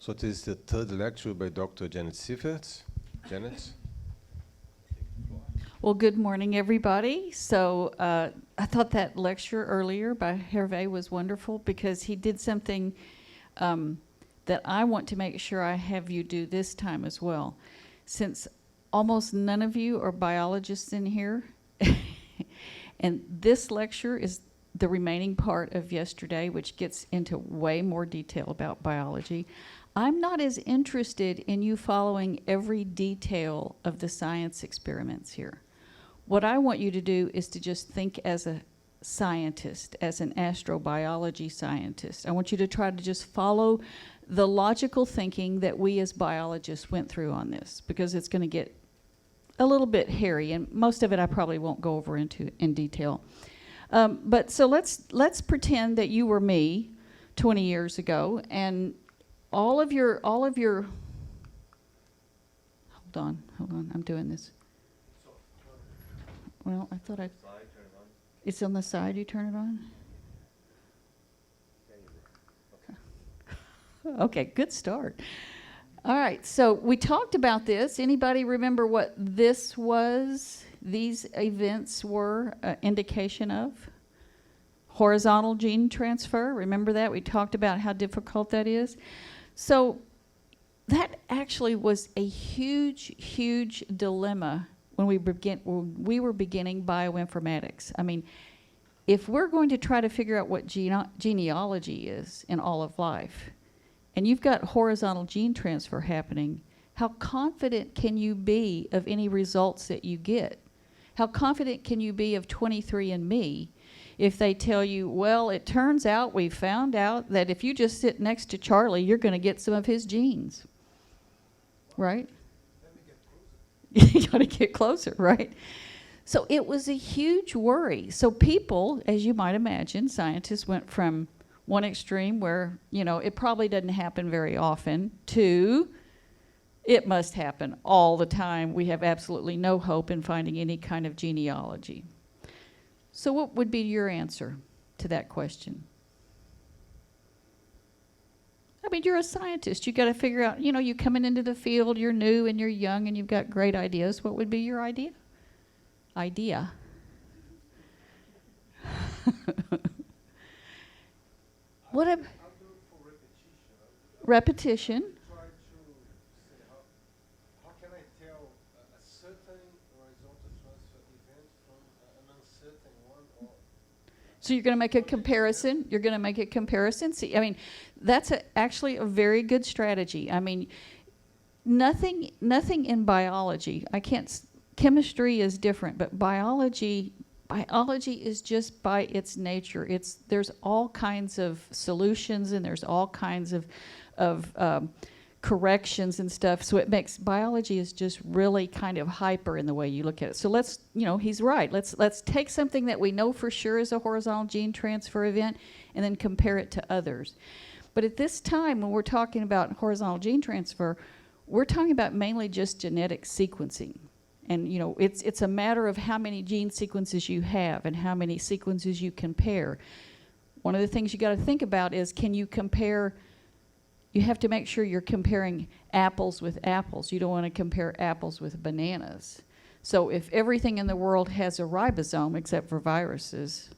So this is the third lecture by Dr. Janet Siefert. Janet? Well, good morning, everybody. So I thought that lecture earlier by Hervé was wonderful because he did something that I want to make sure I have you do this time as well. Since almost none of you are biologists in here, and this lecture is the remaining part of yesterday, which gets into way more detail about biology, I'm not as interested in you following every detail of the science experiments here. What I want you to do is to just think as a scientist, as an astrobiology scientist. I want you to try to just follow the logical thinking that we as biologists went through on this, because it's going to get a little bit hairy, and most of it I probably won't go over into in detail. But so let's pretend that you were me 20 years ago, and all of your hold on, I'm doing this. Well, I thought it's on the side, you turn it on? Okay, good start. All right, so we talked about this. Anybody remember what this was? These events were an indication of horizontal gene transfer. Remember that? We talked about how difficult that is. So that actually was a huge, huge dilemma when we were beginning bioinformatics. I mean, if we're going to try to figure out what genealogy is in all of life, and you've got horizontal gene transfer happening, how confident can you be of any results that you get? How confident can you be of 23andMe if they tell you, well, it turns out we found out that if you just sit next to Charlie, you're going to get some of his genes, right? You got to get closer, right? So it was a huge worry. So people, as you might imagine, scientists went from one extreme where, you know, it probably doesn't happen very often to it must happen all the time. We have absolutely no hope in finding any kind of genealogy. So what would be your answer to that question? I mean, you're a scientist. You've got to figure out, you know, you're coming into the field, you're new and you're young and you've got great ideas. What would be your idea? What a repetition. Try to say how can I tell a certain horizontal transfer event from an uncertain one? Or So you're going to make a comparison. You're going to make a comparison. See, I mean, that's actually a very good strategy. I mean, nothing in biology. Chemistry is different, but biology is just by its nature. There's all kinds of solutions and there's all kinds of corrections and stuff. So it makes biology is just really kind of hyper in the way you look at it. So let's, you know, he's right. Let's take something that we know for sure is a horizontal gene transfer event and then compare it to others. But at this time, when we're talking about horizontal gene transfer, we're talking about mainly just genetic sequencing. And, you know, it's a matter of how many gene sequences you have and how many sequences you compare. One of the things you got to think about is, can you compare? You have to make sure you're comparing apples with apples. You don't want to compare apples with bananas. So if everything in the world has a ribosome except for viruses,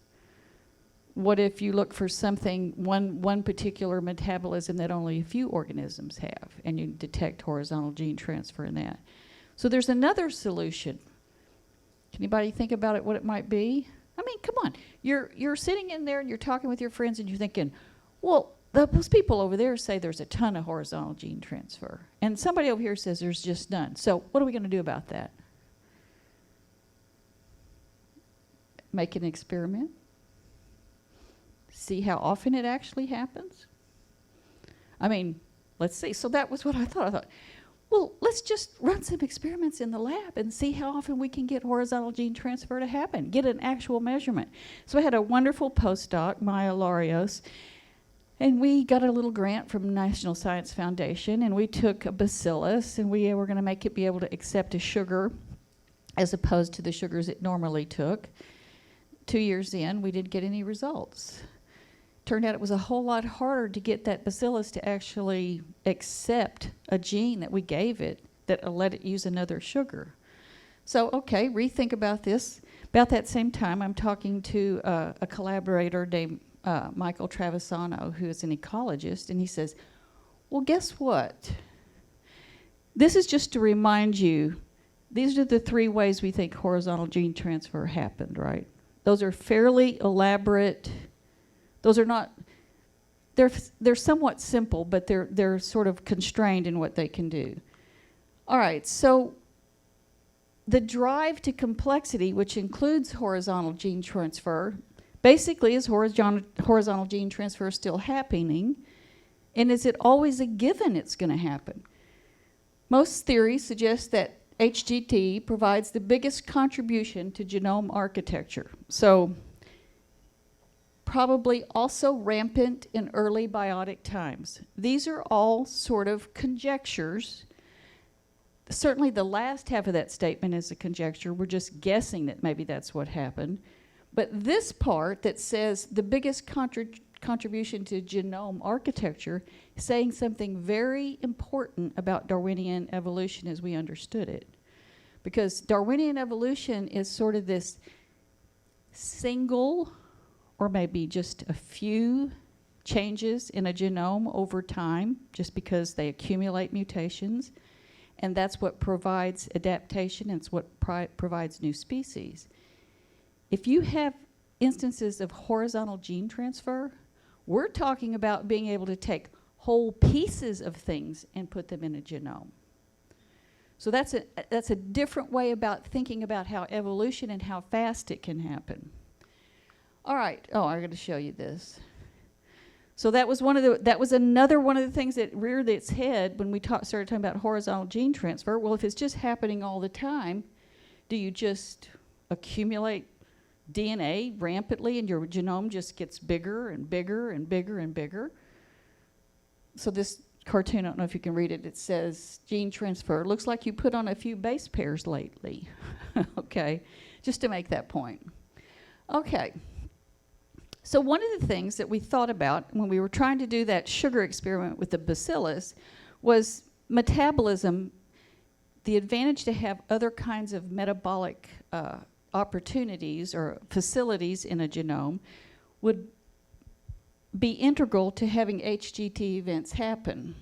what if you look for something, one particular metabolism that only a few organisms have, and you detect horizontal gene transfer in that? So there's another solution. Can anybody think about it, what it might be? I mean, come on. You're sitting in there and you're talking with your friends and you're thinking, well, those people over there say there's a ton of horizontal gene transfer. And somebody over here says there's just none. So what are we going to do about that? Make an experiment? See how often it actually happens? I mean, let's see. So that was what I thought. Well, let's just run some experiments in the lab and see how often we can get horizontal gene transfer to happen, get an actual measurement. So I had a wonderful postdoc, Maya Larios, and we got a little grant from National Science Foundation, and we took a bacillus, and we were going to be able to accept a sugar as opposed to the sugars it normally took. 2 years in, we didn't get any results. turned out it was a whole lot harder to get that bacillus to actually accept a gene that we gave it that let it use another sugar. So, okay, rethink about this. About that same time, I'm talking to a collaborator named Michael Travisano, who is an ecologist, and he says, well, guess what? This is just to remind you, these are the 3 ways we think horizontal gene transfer happened, right? Those are fairly elaborate. Those are not, they're somewhat simple, but they're sort of constrained in what they can do. All right, so the drive to complexity, which includes horizontal gene transfer, basically is horizontal gene transfer still happening? And is it always a given it's going to happen? Most theories suggest that HGT provides the biggest contribution to genome architecture. So probably also rampant in early biotic times. These are all sort of conjectures. Certainly the last half of that statement is a conjecture. We're just guessing that maybe that's what happened. But this part that says the biggest contribution to genome architecture is saying something very important about Darwinian evolution as we understood it. Because Darwinian evolution is sort of this single, or maybe just a few changes in a genome over time, just because they accumulate mutations. And that's what provides adaptation, and it's what provides new species. If you have instances of horizontal gene transfer, we're talking about being able to take whole pieces of things and put them in a genome. So that's a different way about thinking about how evolution and how fast it can happen. All right. Oh, I'm going to show you this. So that was another one of the things that reared its head when we started talking about horizontal gene transfer. Well, if it's just happening all the time, do you just accumulate DNA rampantly and your genome just gets bigger and bigger and bigger and bigger? So this cartoon, I don't know if you can read it, it says gene transfer. Looks like you put on a few base pairs lately. Okay, just to make that point. Okay. So one of the things that we thought about when we were trying to do that sugar experiment with the bacillus was metabolism, the advantage to have other kinds of metabolic opportunities or facilities in a genome would be integral to having HGT events happen.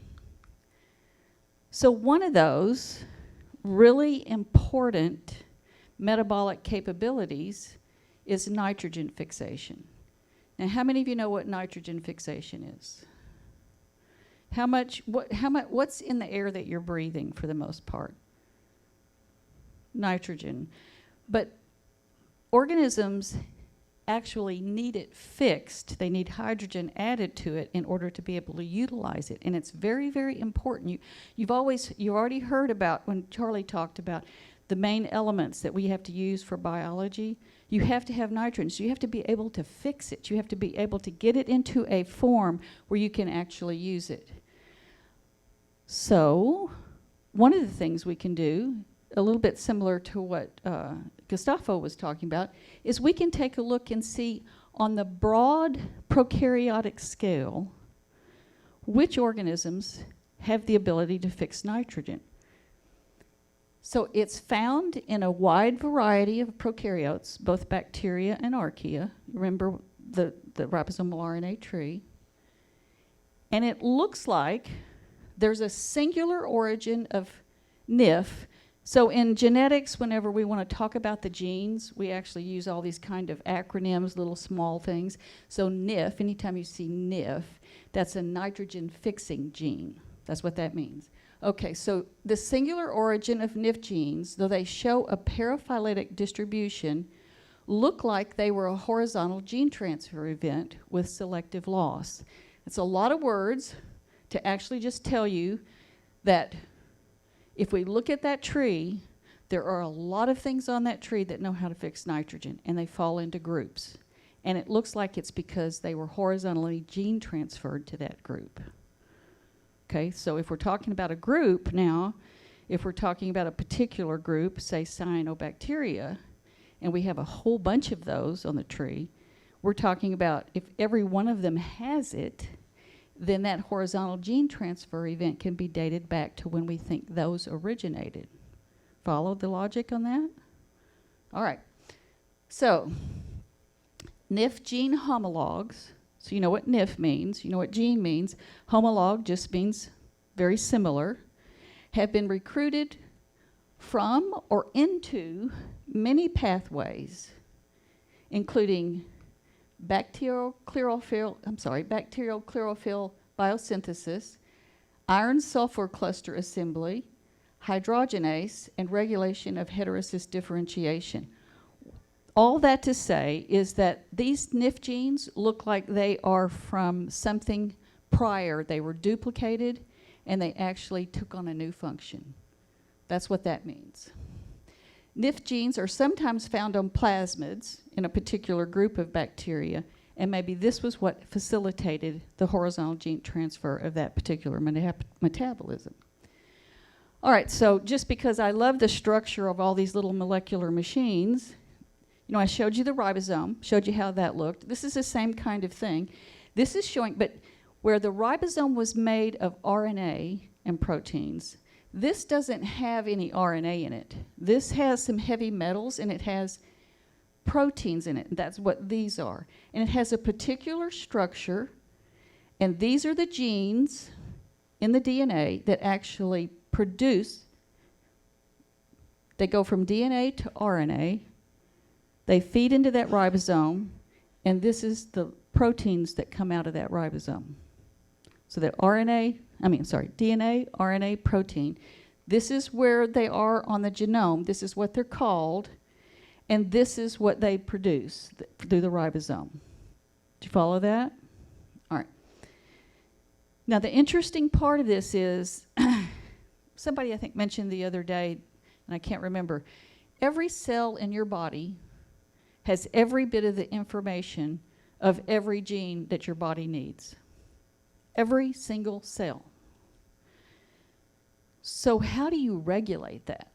So one of those really important metabolic capabilities is nitrogen fixation. Now, how many of you know what nitrogen fixation is? What's in the air that you're breathing for the most part? Nitrogen. But organisms actually need it fixed. They need hydrogen added to it in order to be able to utilize it. And it's very, very important. You've already heard about when Charlie talked about the main elements that we have to use for biology. You have to have nitrogen, so you have to be able to fix it. You have to be able to get it into a form where you can actually use it. So one of the things we can do, a little bit similar to what Gustavo was talking about, is we can take a look and see on the broad prokaryotic scale which organisms have the ability to fix nitrogen. So it's found in a wide variety of prokaryotes, both bacteria and archaea. Remember the ribosomal RNA tree. And it looks like there's a singular origin of NIF. So in genetics, whenever we want to talk about the genes, we actually use all these kind of acronyms, little small things. So NIF, anytime you see NIF, that's a nitrogen fixing gene. That's what that means. Okay, so the singular origin of NIF genes, though they show a paraphyletic distribution, look like they were a horizontal gene transfer event with selective loss. It's a lot of words to actually just tell you that if we look at that tree, there are a lot of things on that tree that know how to fix nitrogen, and they fall into groups. And it looks like it's because they were horizontally gene transferred to that group. Okay, so if we're talking about a group now, if we're talking about a particular group, say Cyanobacteria, and we have a whole bunch of those on the tree, we're talking about if every one of them has it, then that horizontal gene transfer event can be dated back to when we think those originated. Follow the logic on that? All right. So, NIF gene homologs. So you know what NIF means. You know what gene means. Homolog just means very similar. Have been recruited from or into many pathways, including bacterial chlorophyll biosynthesis, iron sulfur cluster assembly, hydrogenase, and regulation of heterosys differentiation. All that to say is that these NIF genes look like they are from something prior. They were duplicated and they actually took on a new function. That's what that means. NIF genes are sometimes found on plasmids in a particular group of bacteria, and maybe this was what facilitated the horizontal gene transfer of that particular metabolism. All right, so just because I love the structure of all these little molecular machines, you know, I showed you the ribosome, showed you how that looked. This is the same kind of thing. This is showing, but where the ribosome was made of RNA and proteins, this doesn't have any RNA in it. This has some heavy metals and it has proteins in it. That's what these are. And it has a particular structure, and these are the genes in the DNA that actually produce. They go from DNA to RNA. They feed into that ribosome, and this is the proteins that come out of that ribosome. So that DNA, RNA, protein. This is where they are on the genome. This is what they're called. And this is what they produce through the ribosome. Do you follow that? All right. Now, the interesting part of this is, somebody I think mentioned the other day, and I can't remember, every cell in your body has every bit of the information of every gene that your body needs. Every single cell. So how do you regulate that?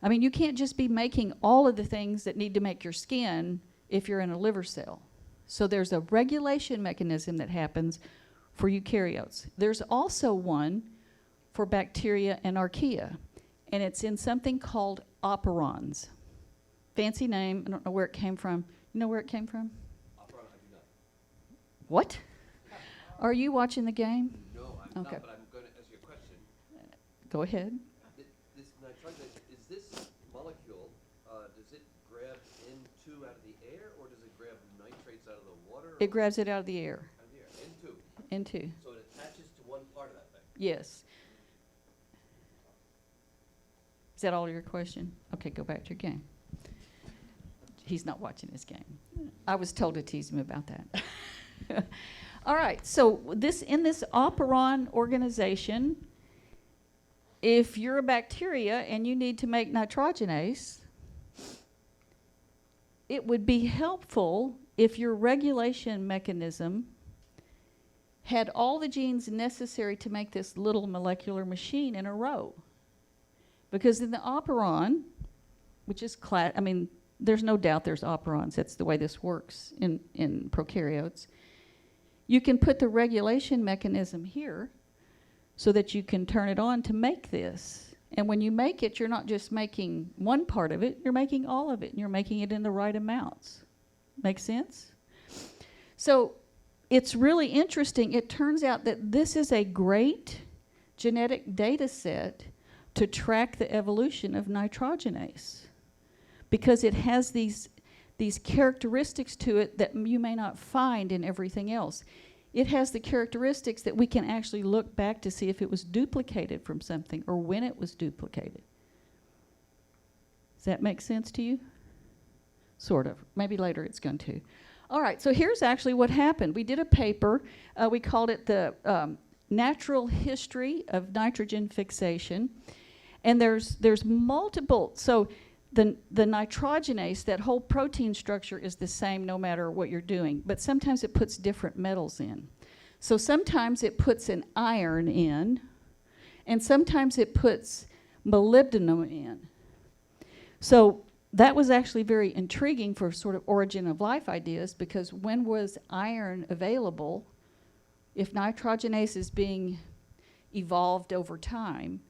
I mean, you can't just be making all of the things that need to make your skin if you're in a liver cell. So there's a regulation mechanism that happens for eukaryotes. There's also one for bacteria and archaea, and it's in something called operons. Fancy name, I don't know where it came from. You know where it came from? Operon, I do not. What? Are you watching the game? No, I'm Okay. not, but I'm going to ask you a question. Go ahead. This nitrogenase, is this molecule, does it grab N2 out of the air, or does it grab nitrates out of the water? It grabs it out of the air. Out of the air, N2. N2. So it attaches to one part of that thing. Yes. Is that all your question? Okay, go back to your game. He's not watching this game. I was told to tease him about that. All right, so in this operon organization, if you're a bacteria and you need to make nitrogenase, it would be helpful if your regulation mechanism had all the genes necessary to make this little molecular machine in a row. Because in the operon, which is there's no doubt there's operons. That's the way this works in prokaryotes. You can put the regulation mechanism here so that you can turn it on to make this. And when you make it, you're not just making one part of it, you're making all of it, and you're making it in the right amounts. Make sense? So it's really interesting. It turns out that this is a great genetic data set to track the evolution of nitrogenase, because it has these characteristics to it that you may not find in everything else. It has the characteristics that we can actually look back to see if it was duplicated from something or when it was duplicated. Does that make sense to you? Sort of. Maybe later it's going to. All right, so here's actually what happened. We did a paper. We called it the Natural History of Nitrogen Fixation. And there's multiple. So the nitrogenase, that whole protein structure is the same no matter what you're doing, but sometimes it puts different metals in. So sometimes it puts an iron in, and sometimes it puts molybdenum in. So that was actually very intriguing for sort of origin of life ideas, because when was iron available if nitrogenase is being evolved over time?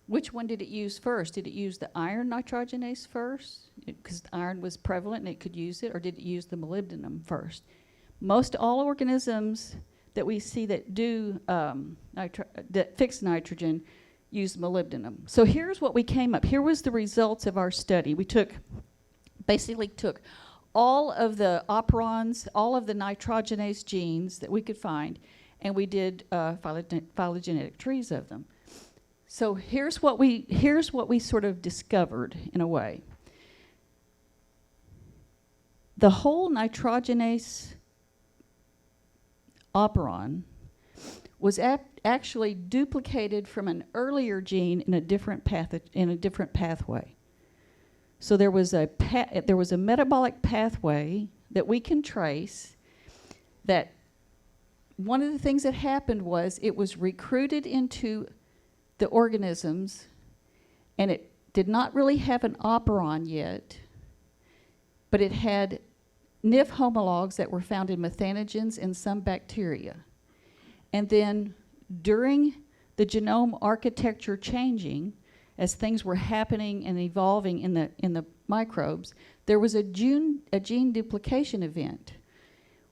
Which one did it use first? Did it use the iron nitrogenase first, because iron was prevalent and it could use it, or did it use the molybdenum first? Most all organisms that we see that do that fix nitrogen use molybdenum. So here's what we came up. Here was the results of our study. We basically took all of the operons, all of the nitrogenase genes that we could find, and we did phylogenetic trees of them. So here's what we sort of discovered in a way. The whole nitrogenase operon was actually duplicated from an earlier gene in a different pathway. So there was a metabolic pathway that we can trace. That one of the things that happened was it was recruited into the organisms, and it did not really have an operon yet, but it had NIF homologs that were found in methanogens and some bacteria. And then during the genome architecture changing, as things were happening and evolving in the microbes, there was a gene duplication event,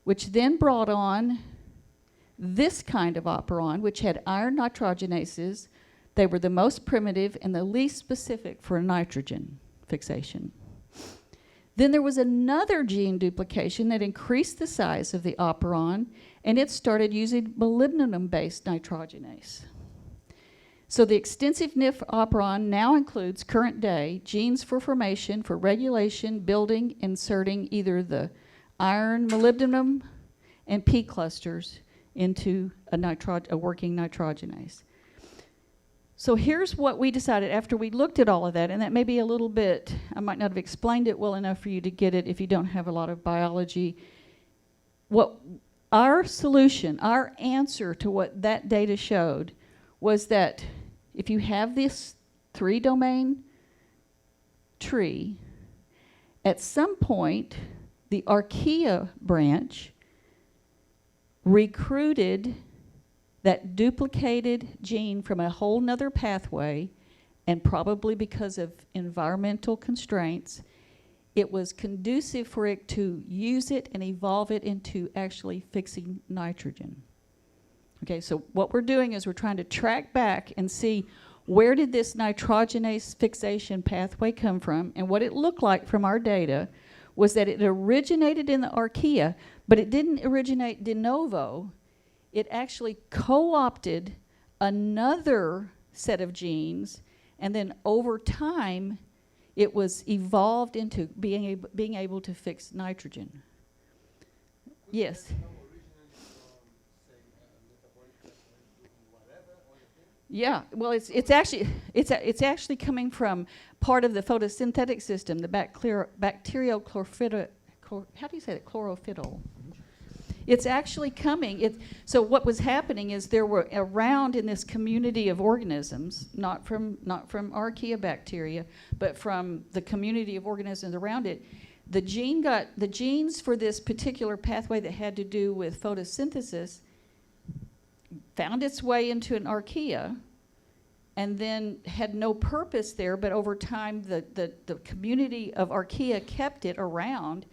which then brought on this kind of operon, which had iron nitrogenases. They were the most primitive and the least specific for nitrogen fixation. Then there was another gene duplication that increased the size of the operon, and it started using molybdenum-based nitrogenase. So the extensive NIF operon now includes current day genes for formation, for regulation, building, inserting either the iron, molybdenum, and P clusters into a working nitrogenase. So here's what we decided after we looked at all of that, and that may be a little bit, I might not have explained it well enough for you to get it if you don't have a lot of biology. What our solution, our answer to what that data showed was that if you have this 3-domain tree, at some point the archaea branch recruited that duplicated gene from a whole nother pathway, and probably because of environmental constraints, it was conducive for it to use it and evolve it into actually fixing nitrogen. Okay, so what we're doing is we're trying to track back and see where did this nitrogenase fixation pathway come from, and what it looked like from our data was that it originated in the archaea, but it didn't originate de novo. It actually co-opted another set of genes, and then over time, it was evolved into being able to fix nitrogen. Yes? Yeah, well, it's actually coming from part of the photosynthetic system, the bacterial chlorophyll. How do you say that? Chlorophyll. It's actually coming. So what was happening is there were around in this community of organisms, not from archaea bacteria, but from the community of organisms around it. The genes for this particular pathway that had to do with photosynthesis found its way into an archaea, and then had no purpose there. But over time, the community of archaea kept it around.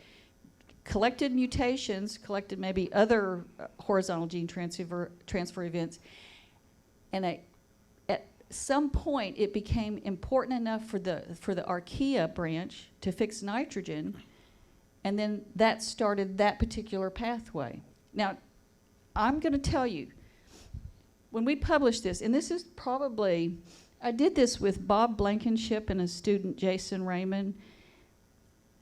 Collected mutations, collected maybe other horizontal gene transfer events, and at some point it became important enough for the archaea branch to fix nitrogen, and then that started that particular pathway. Now, I'm going to tell you, when we published this, and this is probably, I did this with Bob Blankenship and a student, Jason Raymond.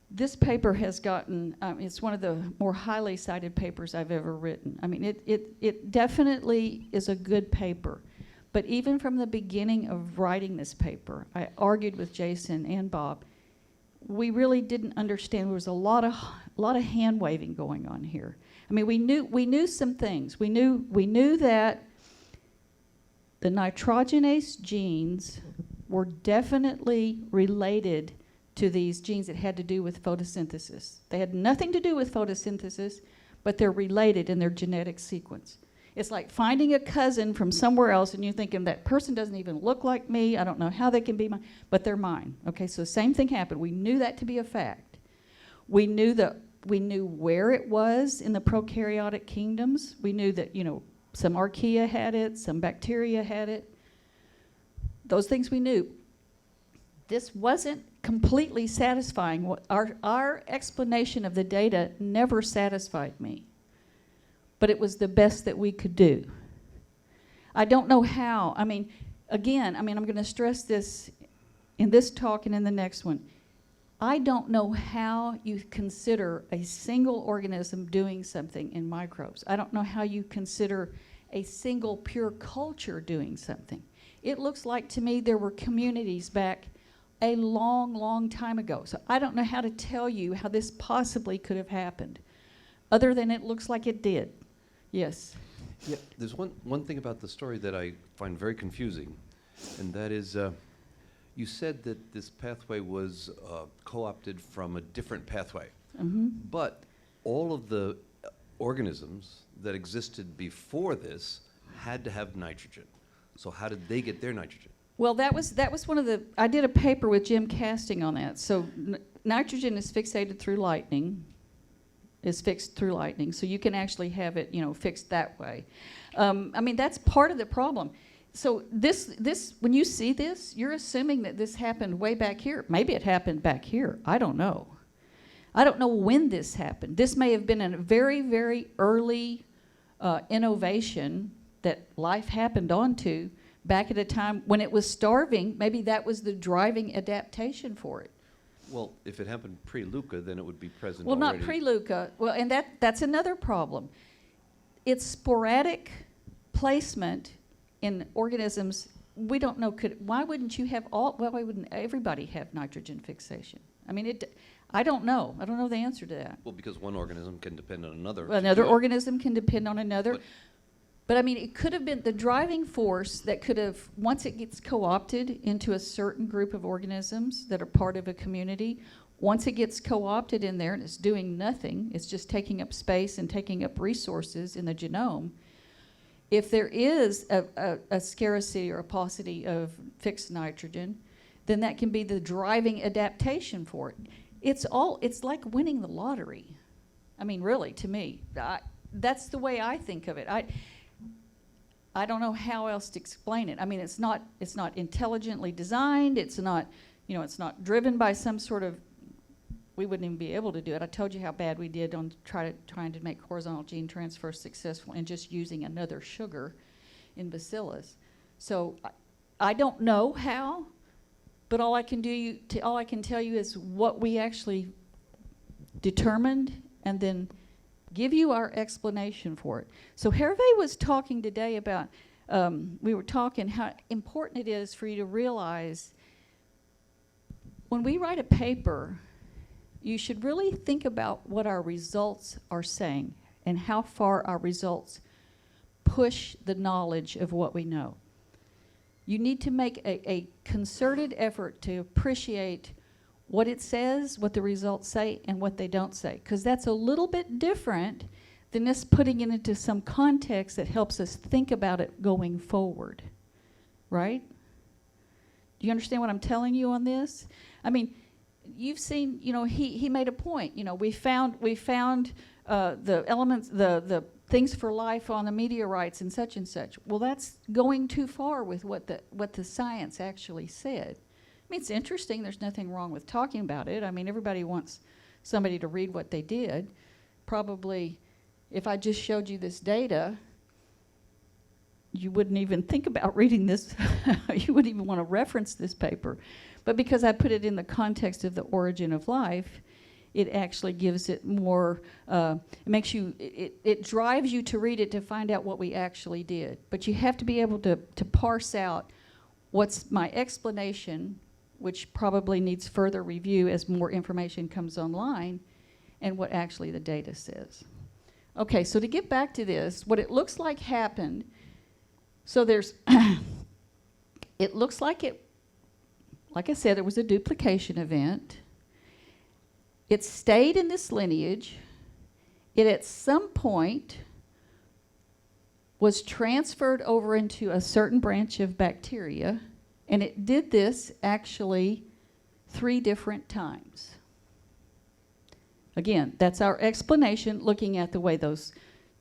This paper has gotten, it's one of the more highly cited papers I've ever written. I mean, it definitely is a good paper. But even from the beginning of writing this paper, I argued with Jason and Bob. We really didn't understand. There was a lot of hand waving going on here. I mean, we knew some things. We knew that the nitrogenase genes were definitely related to these genes that had to do with photosynthesis. They had nothing to do with photosynthesis, but they're related in their genetic sequence. It's like finding a cousin from somewhere else and you're thinking, that person doesn't even look like me, I don't know how they can be mine, but they're mine. Okay, so same thing happened. We knew that to be a fact. We knew where it was in the prokaryotic kingdoms. We knew that, some archaea had it, some bacteria had it. Those things we knew. This wasn't completely satisfying. What our explanation of the data never satisfied me, but it was the best that we could do. I don't know how. I'm going to stress this in this talk and in the next one. I don't know how you consider a single organism doing something in microbes. I don't know how you consider a single pure culture doing something. It looks like to me there were communities back a long, long time ago. So I don't know how to tell you how this possibly could have happened, other than it looks like it did. Yes? Yeah, there's one thing about the story that I find very confusing, and that is you said that this pathway was co-opted from a different pathway. Mm-hmm. But all of the organisms that existed before this had to have nitrogen. So how did they get their nitrogen? Well, that was one of the, I did a paper with Jim Casting on that. So nitrogen is fixated through lightning, is fixed through lightning. So you can actually have it, fixed that way. That's part of the problem. So this, when you see this, you're assuming that this happened way back here. Maybe it happened back here. I don't know. I don't know when this happened. This may have been a very, very early innovation that life happened onto back at a time when it was starving. Maybe that was the driving adaptation for it. Well, if it happened pre-Luca, then it would be present Well, already. not pre-Luca. Well, and that's another problem. It's sporadic placement in organisms. We don't know. Why wouldn't you have all? Well, why wouldn't everybody have nitrogen fixation? I don't know. I don't know the answer to that. Well, because one organism can depend on another. Well, another organism can depend on another. But it could have been the driving force that could have, once it gets co-opted into a certain group of organisms that are part of a community, once it gets co-opted in there and it's doing nothing, it's just taking up space and taking up resources in the genome, if there is a scarcity or a paucity of fixed nitrogen, then that can be the driving adaptation for it. It's like winning the lottery. Really, to me, that's the way I think of it. I don't know how else to explain it. It's not intelligently designed. It's not driven by some sort of. We wouldn't even be able to do it. I told you how bad we did on trying to make horizontal gene transfer successful and just using another sugar in Bacillus. So I don't know how, but all I can tell you is what we actually determined, and then give you our explanation for it. So Hervé was talking today about, we were talking how important it is for you to realize when we write a paper, you should really think about what our results are saying and how far our results push the knowledge of what we know. You need to make a concerted effort to appreciate what it says, what the results say, and what they don't say, because that's a little bit different than us putting it into some context that helps us think about it going forward, right? Do you understand what I'm telling you on this? You've seen, he made a point. We found the elements, the things for life on the meteorites and such. Well, that's going too far with what the science actually said. It's interesting. There's nothing wrong with talking about it. Everybody wants somebody to read what they did. Probably, if I just showed you this data, you wouldn't even think about reading this. You wouldn't even want to reference this paper. But because I put it in the context of the origin of life, it actually gives it more, it drives you to read it to find out what we actually did. But you have to be able to parse out what's my explanation, which probably needs further review as more information comes online, and what actually the data says. Okay, so to get back to this, what it looks like happened, so there's, it looks like it, like I said, there was a duplication event. It stayed in this lineage. It at some point was transferred over into a certain branch of bacteria, and it did this actually 3 different times. Again, that's our explanation, looking at the way those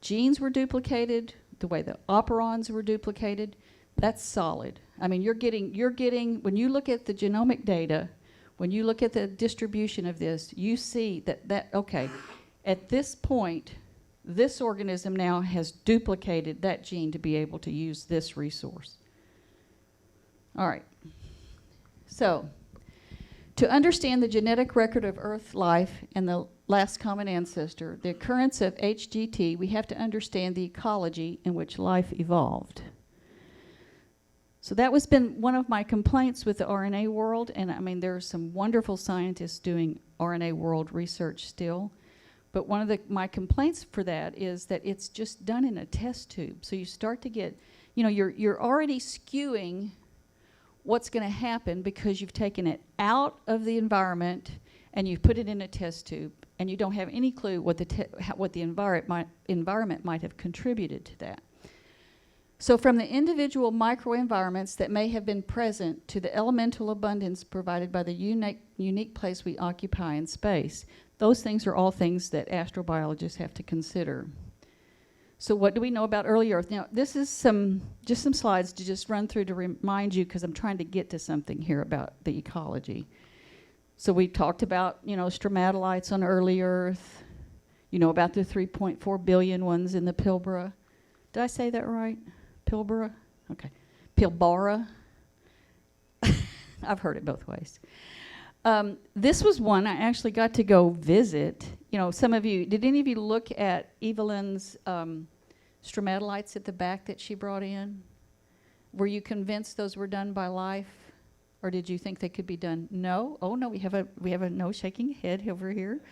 genes were duplicated, the way the operons were duplicated. That's solid. I mean, you're getting, when you look at the genomic data, when you look at the distribution of this, you see that okay, at this point, this organism now has duplicated that gene to be able to use this resource. All right. So, to understand the genetic record of Earth life and the last common ancestor, the occurrence of HGT, we have to understand the ecology in which life evolved. So that was been one of my complaints with the RNA world, and I mean, there are some wonderful scientists doing RNA world research still, but one of my complaints for that is that it's just done in a test tube. So you start to get, you know, you're already skewing what's going to happen because you've taken it out of the environment and you've put it in a test tube, and you don't have any clue what the environment might have contributed to that. So from the individual microenvironments that may have been present to the elemental abundance provided by the unique place we occupy in space, those things are all things that astrobiologists have to consider. So what do we know about early Earth? Now, this is just some slides to just run through to remind you, because I'm trying to get to something here about the ecology. So we talked about, you know, stromatolites on early Earth. You know about the 3.4 billion ones in the Pilbara. Did I say that right? Pilbara? Okay. Pilbara. I've heard it both ways. This was one I actually got to go visit. You know, some of you, did any of you look at Evelyn's stromatolites at the back that she brought in? Were you convinced those were done by life? Or did you think they could be done? No? Oh no, we have a no shaking head over here.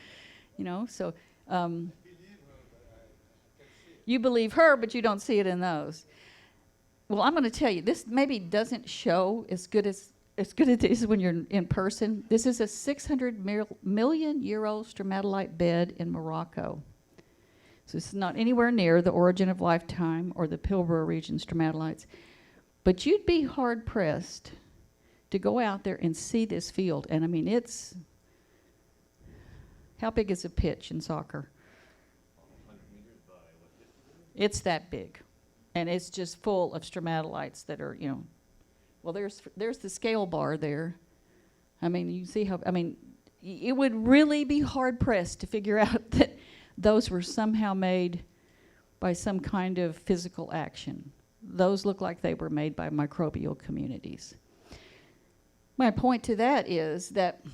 You know, so you believe her, but you don't see it in those. Well, I'm going to tell you, this maybe doesn't show as good as it is when you're in person. This is a 600 million year old stromatolite bed in Morocco. So this is not anywhere near the origin of lifetime or the Pilbara region stromatolites. But you'd be hard pressed to go out there and see this field. And I mean, it's, how big is a pitch in soccer? 100 meters by what, 50 meters? It's that big. And it's just full of stromatolites that are, you know, well, there's the scale bar there. I mean, you see how, I mean, it would really be hard pressed to figure out that those were somehow made by some kind of physical action. Those look like they were made by microbial communities. My point to that is that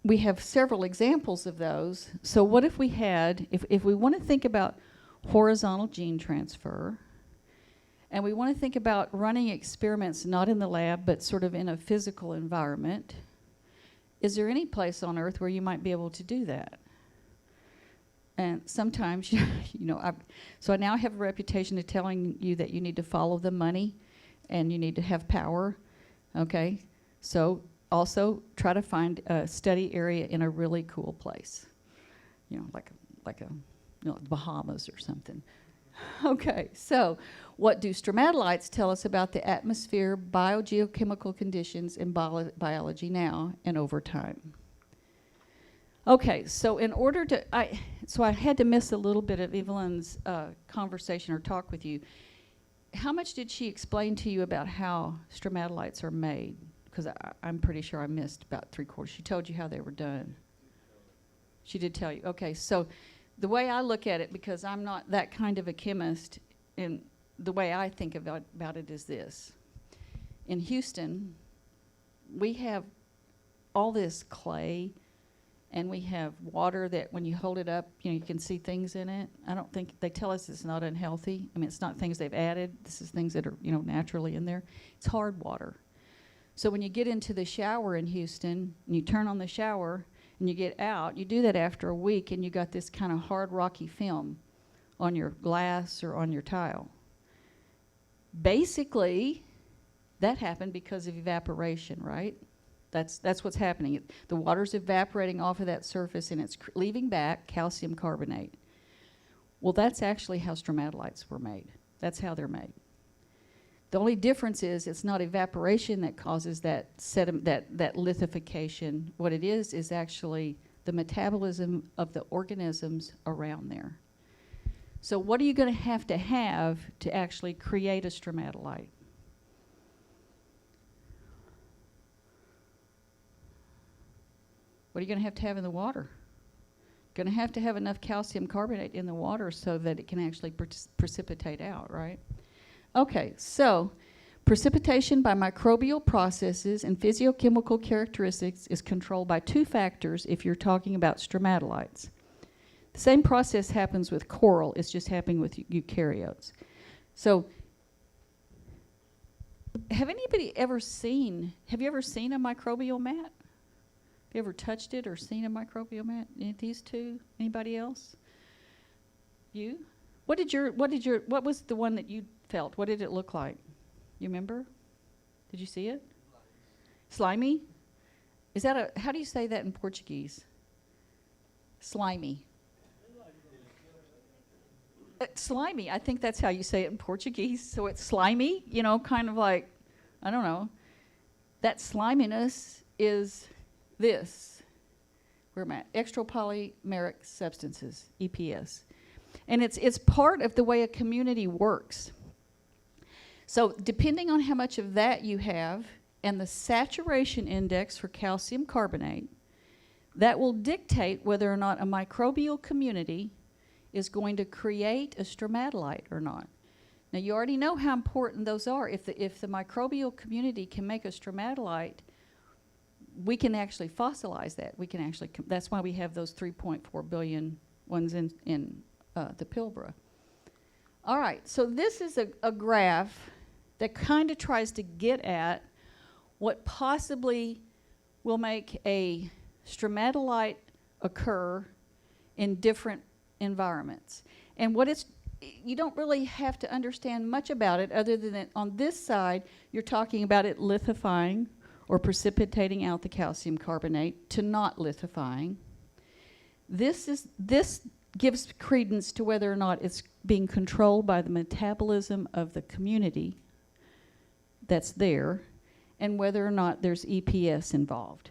we have several examples of those. So what if we had, if we want to think about horizontal gene transfer, and we want to think about running experiments not in the lab, but sort of in a physical environment, is there any place on Earth where you might be able to do that? And sometimes, you know, so I now have a reputation of telling you that you need to follow the money and you need to have power, okay? So also try to find a study area in a really cool place, you know, like a you know, the Bahamas or something. Okay, so what do stromatolites tell us about the atmosphere, biogeochemical conditions in biology now and over time? Okay, so in order to, I had to miss a little bit of Evelyn's conversation or talk with you. How much did she explain to you about how stromatolites are made? Because I'm pretty sure I missed about 3/4. She told you how they were done. She did tell you. Okay, so the way I look at it, because I'm not that kind of a chemist, and the way I think about it is this. In Houston, we have all this clay, and we have water that when you hold it up, you know, you can see things in it. I don't think, they tell us it's not unhealthy. I mean, it's not things they've added. This is things that are, you know, naturally in there. It's hard water. So when you get into the shower in Houston, and you turn on the shower, and you get out, you do that after a week, and you got this kind of hard, rocky film on your glass or on your tile. Basically, that happened because of evaporation, right? That's what's happening. The water's evaporating off of that surface and it's leaving back calcium carbonate. Well, that's actually how stromatolites were made. That's how they're made. The only difference is it's not evaporation that causes that that lithification. What it is actually the metabolism of the organisms around there. So what are you going to have to actually create a stromatolite? What are you going to have in the water? Going to have enough calcium carbonate in the water so that it can actually precipitate out, right? Okay, so precipitation by microbial processes and physiochemical characteristics is controlled by two factors if you're talking about stromatolites. The same process happens with coral, it's just happening with eukaryotes. So have you ever seen a microbial mat? Have you ever touched it or seen a microbial mat? These two? Anybody else? You? What was the one that you felt? What did it look like? You remember? Did you see it? Slimy? Is that how do you say that in Portuguese? Slimy. Slimy, I think that's how you say it in Portuguese. So it's slimy, kind of like, I don't know. That sliminess is this. Where am I? Extrapolymeric substances, EPS. And it's part of the way a community works. So depending on how much of that you have and the saturation index for calcium carbonate, that will dictate whether or not a microbial community is going to create a stromatolite or not. Now you already know how important those are. If the microbial community can make a stromatolite, we can actually fossilize that. We can actually, that's why we have those 3.4 billion ones in the Pilbara. All right, so this is a graph that kind of tries to get at what possibly will make a stromatolite occur in different environments. And you don't really have to understand much about it other than that on this side, you're talking about it lithifying or precipitating out the calcium carbonate to not lithifying. This gives credence to whether or not it's being controlled by the metabolism of the community that's there and whether or not there's EPS involved.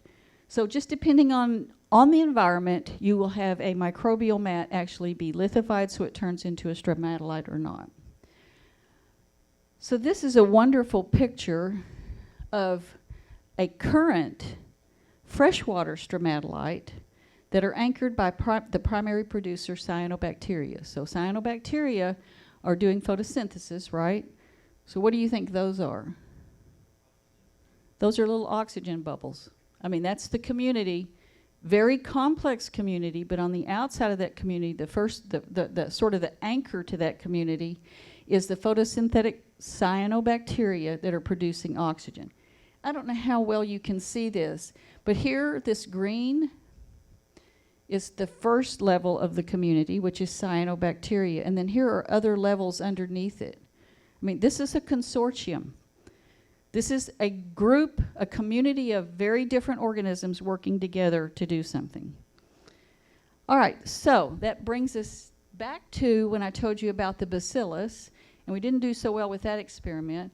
So just depending on the environment, you will have a microbial mat actually be lithified so it turns into a stromatolite or not. So this is a wonderful picture of a current freshwater stromatolite that are anchored by the primary producer cyanobacteria. So cyanobacteria are doing photosynthesis, right? So what do you think those are? Those are little oxygen bubbles. I mean, that's the community, very complex community, but on the outside of that community, the sort of the anchor to that community is the photosynthetic cyanobacteria that are producing oxygen. I don't know how well you can see this, but here, this green is the first level of the community, which is cyanobacteria, and then here are other levels underneath it. I mean, this is a consortium. This is a group, a community of very different organisms working together to do something. All right, so that brings us back to when I told you about the bacillus, and we didn't do so well with that experiment.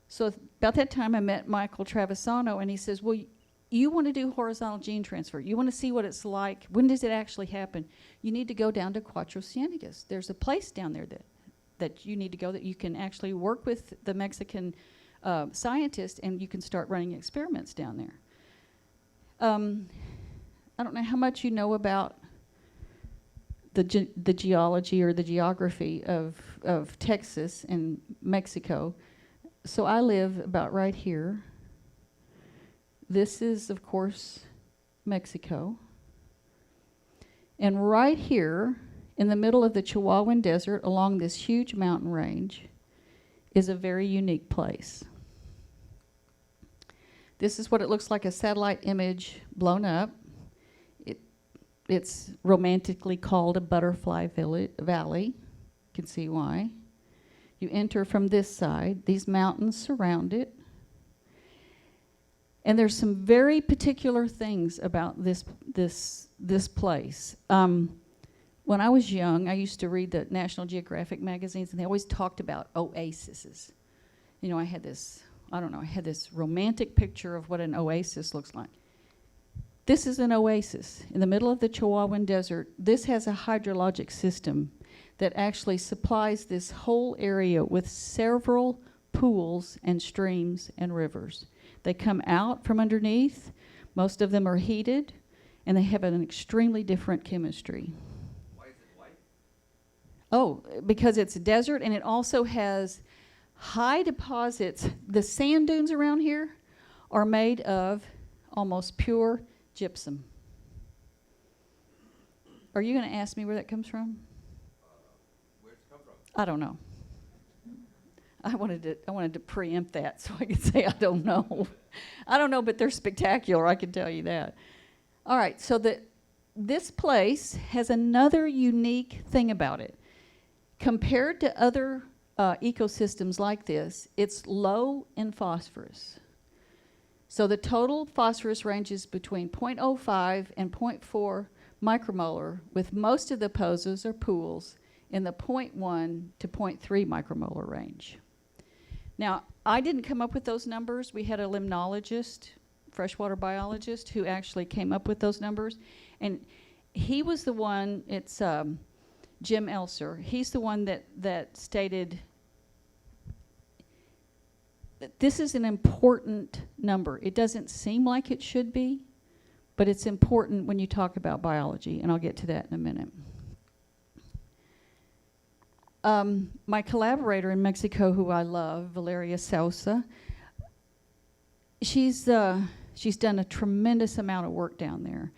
So about that time I met Michael Travisano, and he says, well, you want to do horizontal gene transfer. You want to see what it's like. When does it actually happen? You need to go down to Cuatro Ciénegas. There's a place down there that you need to go that you can actually work with the Mexican scientists, and you can start running experiments down there. I don't know how much you know about the geology or the geography of Texas and Mexico. So I live about right here. This is, of course, Mexico. And right here, in the middle of the Chihuahuan Desert, along this huge mountain range, is a very unique place. This is what it looks like, a satellite image blown up. It's romantically called a butterfly valley. You can see why. You enter from this side. These mountains surround it. And there's some very particular things about this place. When I was young, I used to read the National Geographic magazines, and they always talked about oases. You know, I had this romantic picture of what an oasis looks like. This is an oasis in the middle of the Chihuahuan Desert. This has a hydrologic system that actually supplies this whole area with several pools and streams and rivers. They come out from underneath. Most of them are heated, and they have an extremely different chemistry. Why is it white? Oh, because it's a desert, and it also has high deposits. The sand dunes around here are made of almost pure gypsum. Are you going to ask me where that comes from? Where's it come from? I don't know. I wanted to preempt that so I could say I don't know. I don't know, but they're spectacular, I can tell you that. All right, so this place has another unique thing about it. Compared to other ecosystems like this, it's low in phosphorus. So the total phosphorus ranges between 0.05 and 0.4 micromolar, with most of the poses or pools in the 0.1 to 0.3 micromolar range. Now, I didn't come up with those numbers. We had a limnologist, freshwater biologist, who actually came up with those numbers. And he was the one, it's Jim Elser, he's the one that stated that this is an important number. It doesn't seem like it should be, but it's important when you talk about biology, and I'll get to that in a minute. My collaborator in Mexico, who I love, Valeria Sousa, she's done a tremendous amount of work down there,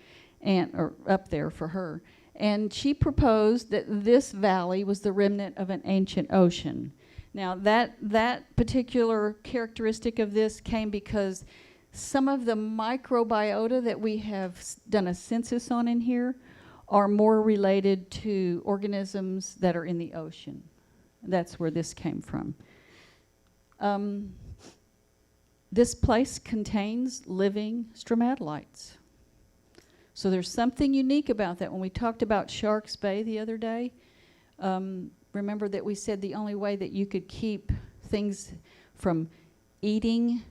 or up there for her. And she proposed that this valley was the remnant of an ancient ocean. Now, that particular characteristic of this came because some of the microbiota that we have done a census on in here are more related to organisms that are in the ocean. That's where this came from. This place contains living stromatolites. So there's something unique about that. When we talked about Shark's Bay the other day, remember that we said the only way that you could keep things from eating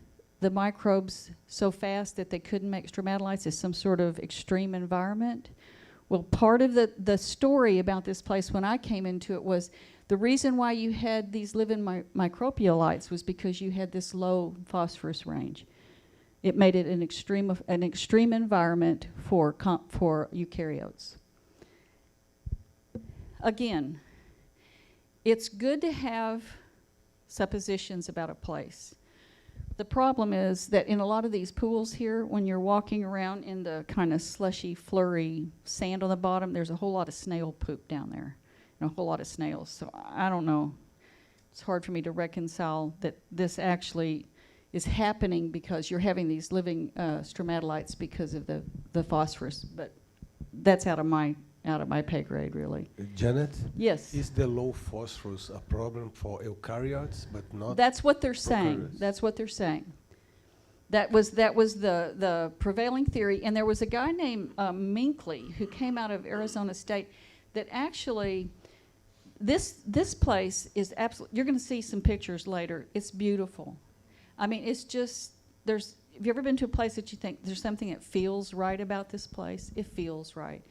the microbes so fast that they couldn't make stromatolites is some sort of extreme environment. Well, part of the story about this place when I came into it was the reason why you had these living microbialites was because you had this low phosphorus range. It made it an extreme environment for eukaryotes. Again, it's good to have suppositions about a place. The problem is that in a lot of these pools here, when you're walking around in the kind of slushy, flurry sand on the bottom, there's a whole lot of snail poop down there, and a whole lot of snails. So I don't know. It's hard for me to reconcile that this actually is happening because you're having these living stromatolites because of the phosphorus. But that's out of my pay grade, really. Janet? Yes. Is the low phosphorus a problem for eukaryotes, but not? That's what they're saying. prokaryotes? That's what they're saying. That was the prevailing theory. And there was a guy named Minkley who came out of Arizona State that actually, this place is absolutely, you're going to see some pictures later. It's beautiful. I mean, it's just, have you ever been to a place that you think there's something that feels right about this place? It feels right.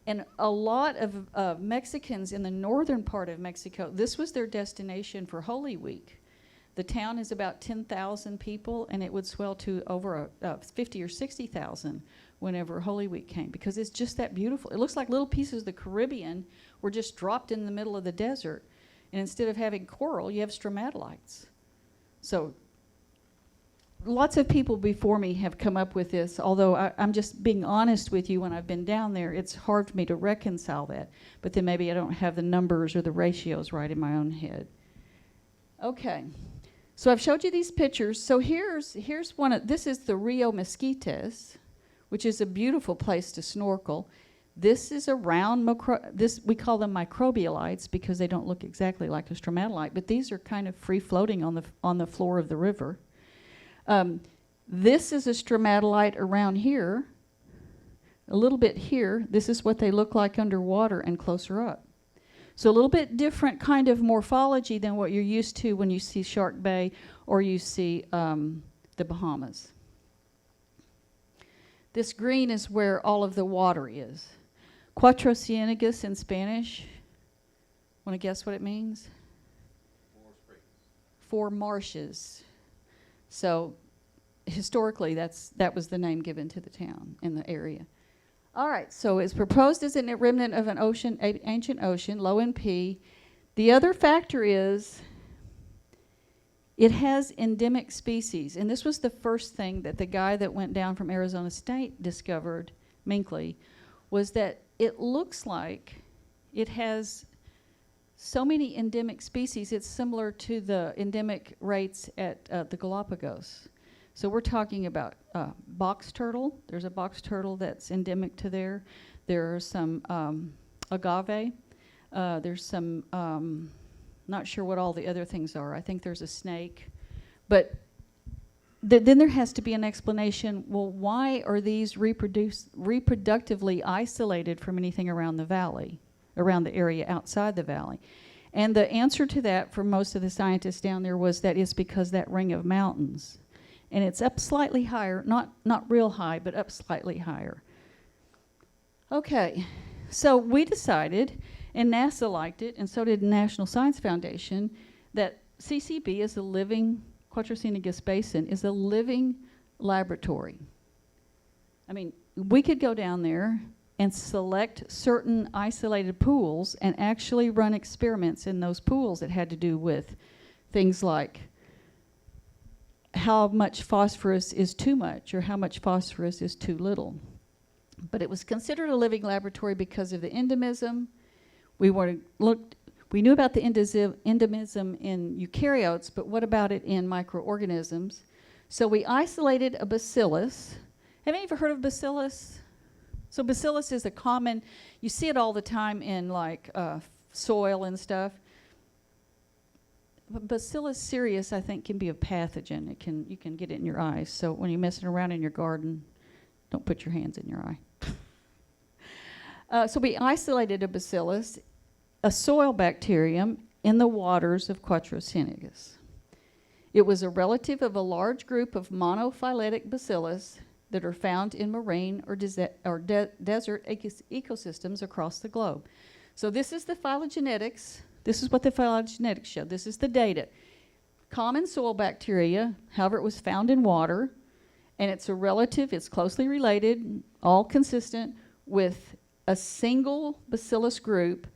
And a lot of Mexicans in the northern part of Mexico, this was their destination for Holy Week. The town is about 10,000 people, and it would swell to over 50 or 60,000 whenever Holy Week came, because it's just that beautiful. It looks like little pieces of the Caribbean were just dropped in the middle of the desert. And instead of having coral, you have stromatolites. So lots of people before me have come up with this, although I'm just being honest with you. When I've been down there, it's hard for me to reconcile that. But then maybe I don't have the numbers or the ratios right in my own head. Okay, so I've showed you these pictures. So here's one of, this is the Rio Mesquites, which is a beautiful place to snorkel. This is a round, we call them microbialides because they don't look exactly like a stromatolite, but these are kind of free floating on the floor of the river. This is a stromatolite around here, a little bit here. This is what they look like underwater and closer up. So a little bit different kind of morphology than what you're used to when you see Shark Bay or you see the Bahamas. This green is where all of the water is. Cuatro Ciénegas in Spanish. Want to guess what it means? 4 springs. 4 marshes. So historically, that was the name given to the town in the area. All right, so it's proposed as a remnant of an ocean, ancient ocean, low in P. The other factor is it has endemic species. And this was the first thing that the guy that went down from Arizona State discovered, Minkley, was that it looks like it has so many endemic species. It's similar to the endemic rates at the Galapagos. So we're talking about box turtle. There's a box turtle that's endemic to there. There are some agave. There's some, not sure what all the other things are. I think there's a snake. But then there has to be an explanation, well, why are these reproductively isolated from anything around the valley, around the area outside the valley? And the answer to that for most of the scientists down there was that it's because that ring of mountains. And it's up slightly higher, not real high, but up slightly higher. Okay, so we decided, and NASA liked it, and so did the National Science Foundation, that CCB is a living, Cuatro Ciénegas Basin is a living laboratory. I mean, we could go down there and select certain isolated pools and actually run experiments in those pools that had to do with things like how much phosphorus is too much or how much phosphorus is too little. But it was considered a living laboratory because of the endemism. We knew about the endemism in eukaryotes, but what about it in microorganisms? So we isolated a bacillus. Have you ever heard of bacillus? So bacillus is a common, you see it all the time in like soil and stuff. But Bacillus cereus, I think, can be a pathogen. You can get it in your eyes. So when you're messing around in your garden, don't put your hands in your eye. So we isolated a bacillus, a soil bacterium, in the waters of Cuatro Ciénegas. It was a relative of a large group of monophyletic bacillus that are found in marine or desert ecosystems across the globe. So this is the phylogenetics. This is what the phylogenetics showed. This is the data. Common soil bacteria, however, it was found in water, and it's a relative, it's closely related, all consistent with a single bacillus group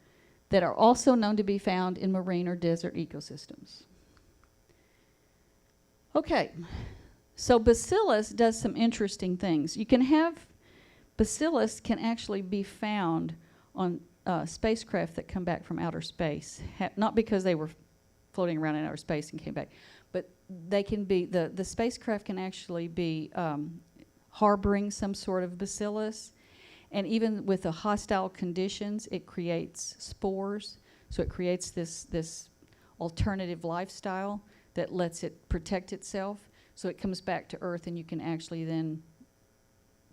that are also known to be found in marine or desert ecosystems. Okay, so Bacillus does some interesting things. You can have, Bacillus can actually be found on spacecraft that come back from outer space, not because they were floating around in outer space and came back, but they can be, the spacecraft can actually be harboring some sort of bacillus, and even with the hostile conditions, it creates spores, so it creates this alternative lifestyle that lets it protect itself, so it comes back to Earth, and you can actually then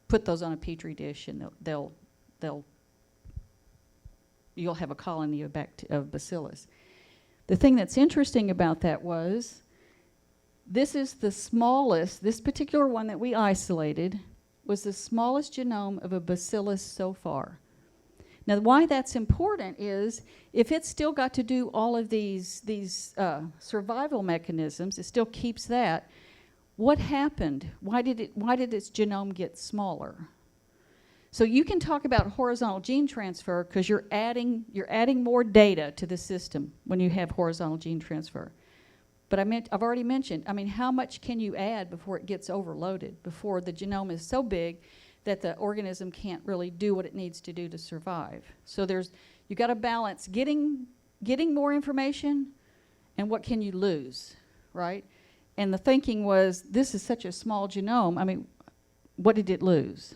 put those on a petri dish, and you'll have a colony of bacillus. The thing that's interesting about that was, this is the smallest, this particular one that we isolated was the smallest genome of a bacillus so far. Now why that's important is, if it's still got to do all of these survival mechanisms, it still keeps that, what happened? Why did its genome get smaller? So you can talk about horizontal gene transfer because you're adding more data to the system when you have horizontal gene transfer. But I've already mentioned, I mean, how much can you add before it gets overloaded, before the genome is so big that the organism can't really do what it needs to do to survive? So you got to balance getting more information and what can you lose, right? And the thinking was, this is such a small genome, I mean, what did it lose?